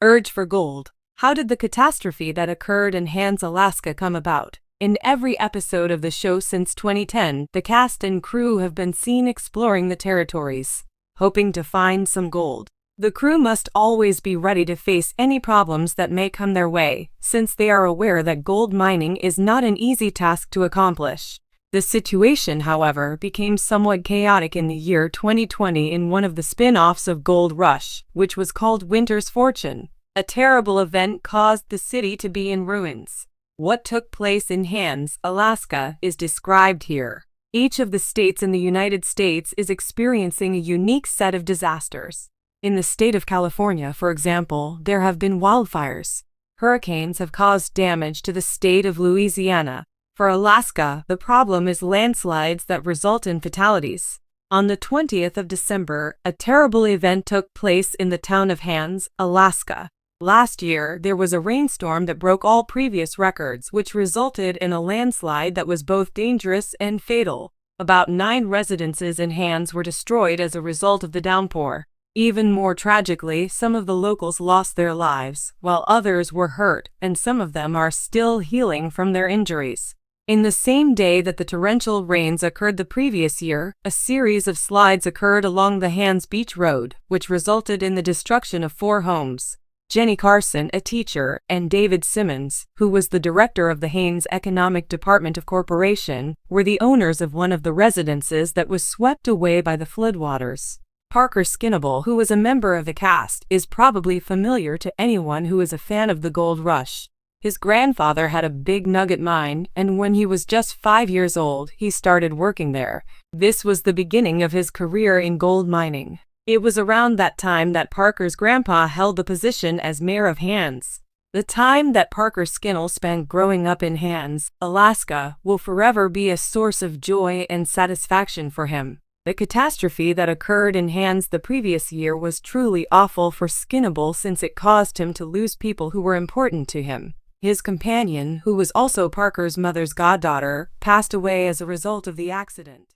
Urge for gold. How did the catastrophe that occurred in Hands, Alaska come about? In every episode of the show since 2010, the cast and crew have been seen exploring the territories, hoping to find some gold. The crew must always be ready to face any problems that may come their way, since they are aware that gold mining is not an easy task to accomplish. The situation, however, became somewhat chaotic in the year 2020 in one of the spin-offs of Gold Rush, which was called Winter's Fortune. A terrible event caused the city to be in ruins. What took place in Hands, Alaska, is described here. Each of the states in the United States is experiencing a unique set of disasters. In the state of California, for example, there have been wildfires. Hurricanes have caused damage to the state of Louisiana. For Alaska, the problem is landslides that result in fatalities. On the 20th of December, a terrible event took place in the town of Hands, Alaska. Last year, there was a rainstorm that broke all previous records, which resulted in a landslide that was both dangerous and fatal. About 9 residences in Hands were destroyed as a result of the downpour. Even more tragically, some of the locals lost their lives, while others were hurt, and some of them are still healing from their injuries. In the same day that the torrential rains occurred the previous year, a series of slides occurred along the Hands Beach Road, which resulted in the destruction of 4 homes. Jenny Carson, a teacher, and David Simmons, who was the director of the Haines Economic Department of Corporation, were the owners of one of the residences that was swept away by the floodwaters. Parker Schnabel, who was a member of the cast, is probably familiar to anyone who is a fan of the Gold Rush. His grandfather had a big nugget mine, and when he was just 5 years old, he started working there. This was the beginning of his career in gold mining. It was around that time that Parker's grandpa held the position as mayor of Hands. The time that Parker Schnabel spent growing up in Hands, Alaska, will forever be a source of joy and satisfaction for him. The catastrophe that occurred in Hands the previous year was truly awful for Schnabel since it caused him to lose people who were important to him. His companion, who was also Parker's mother's goddaughter, passed away as a result of the accident.